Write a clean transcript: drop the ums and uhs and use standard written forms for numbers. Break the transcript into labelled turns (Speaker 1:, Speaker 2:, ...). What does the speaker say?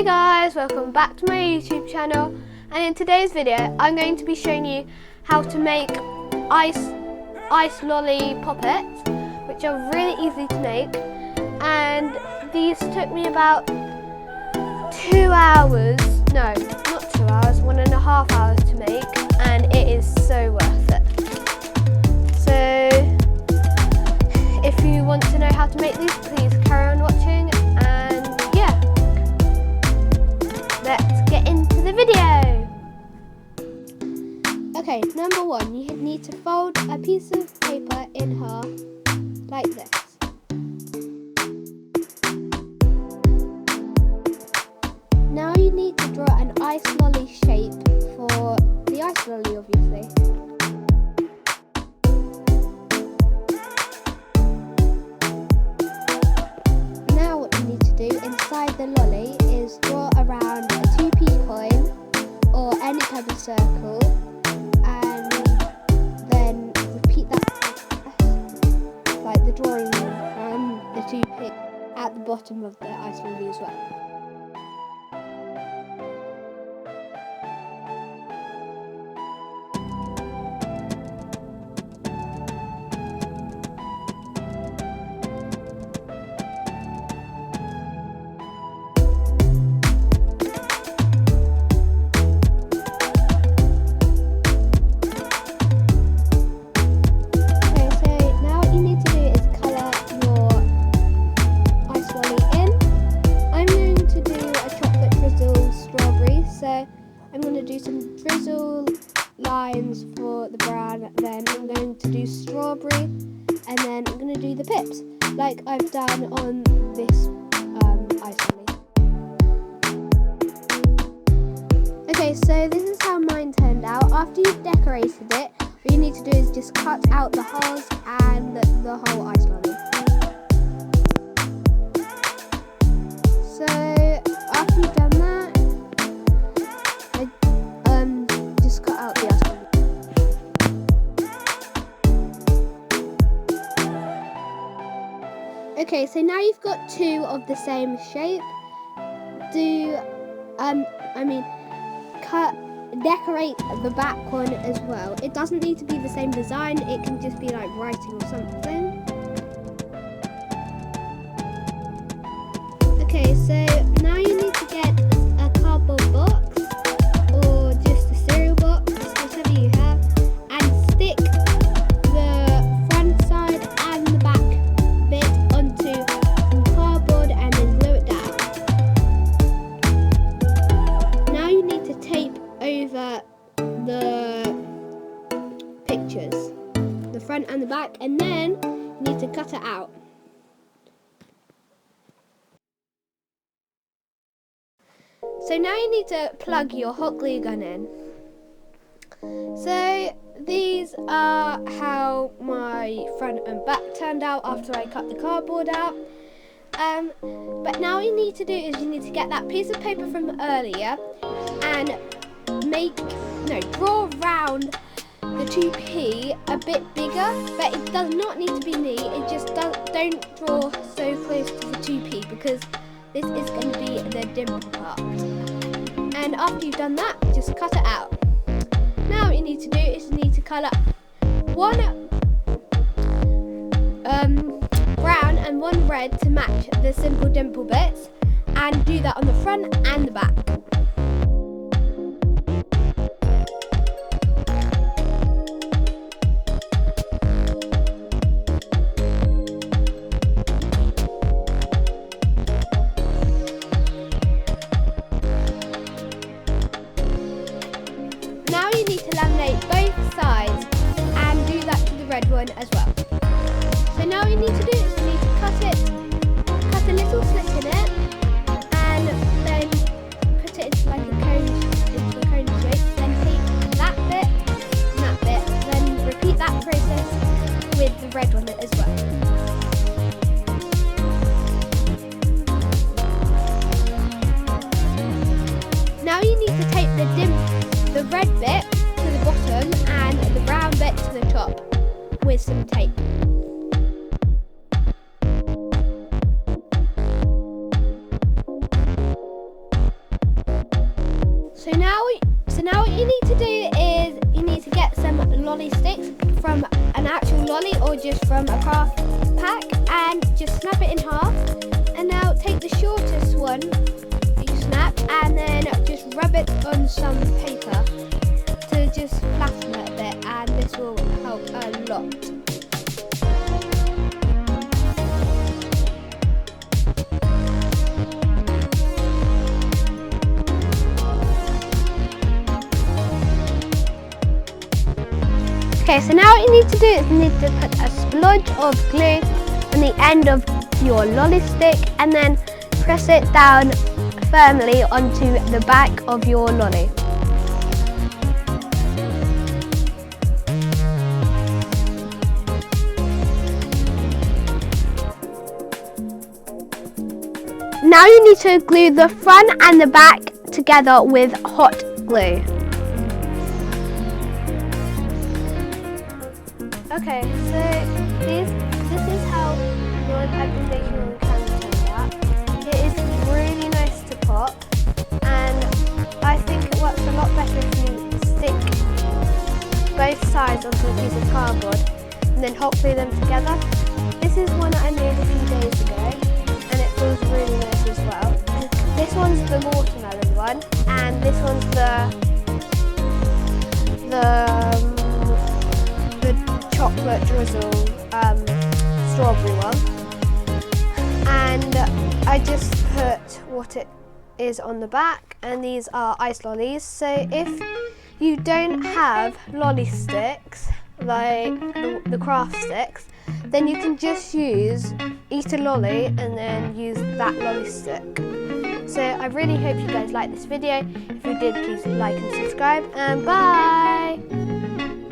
Speaker 1: Hey guys, welcome back to my YouTube channel, and in today's video I'm going to be showing you how to make ice lolly poppets, which are really easy to make, and these took me about 2 hours, no not 2 hours, 1.5 hours to make, and it is so worth it. So if you want to know how to make these, please carry on watching, and yeah, let's get into the video. Okay, number one, you need to fold a piece of paper in half like this. Now you need to draw an ice lolly shape for the ice lolly, obviously. Now what you need to do inside the lolly is draw around a 2p coin or any type of circle, and then repeat that process, like the drawing and the 2p at the bottom of the ice lolly as well. I'm going to do some drizzle lines for the brown, then I'm going to do strawberry, and then I'm going to do the pips, like I've done on this ice lolly. Okay, so this is how mine turned out. After you've decorated it, what you need to do is just cut out the holes and the whole ice lolly. So after you've done that, just cut out the ice lolly. Okay, so now you've got two of the same shape. Decorate the back one as well. It doesn't need to be the same design, it can just be like writing or something. Okay, so now you need to get a cardboard box or just a cereal box, whatever you have, and stick the front side and the back bit onto some cardboard and then glue it down. Now you need to tape over the pictures, the front and the back, and then you need to cut it out. So now you need to plug your hot glue gun in. So these are how my front and back turned out after I cut the cardboard out. But now what you need to do is you need to get that piece of paper from earlier and draw around the 2p a bit bigger, but it does not need to be neat. It just don't draw so close to the 2p because this is going to be the dimple part. And after you've done that, just cut it out. Now what you need to do is you need to colour one brown and one red to match the simple dimple bits, and do that on the front and the back. Now you need to laminate both sides and do that to the red one as well. So now what you need to do is you need to cut a little slit in it, and then put it lolly sticks from an actual lolly or just from a craft pack, and just snap it in half. And now take the shortest one that you snap and then just rub it on some paper to just flatten it a bit, and this will help a lot. Okay, so now what you need to do is you need to put a splodge of glue on the end of your lolly stick and then press it down firmly onto the back of your lolly. Now you need to glue the front and the back together with hot glue. Okay, so this is how your application can turn out. It is really nice to pop, and I think it works a lot better if you stick both sides onto a piece of cardboard and then hot glue them together. This is one that I made a few days ago, and it feels really nice as well. This one's the watermelon one, and this one's the chocolate drizzle strawberry one, and I just put what it is on the back, and these are ice lollies. So if you don't have lolly sticks like the craft sticks, then you can just eat a lolly and then use that lolly stick. So I really hope you guys liked this video. If you did, please like and subscribe, and bye!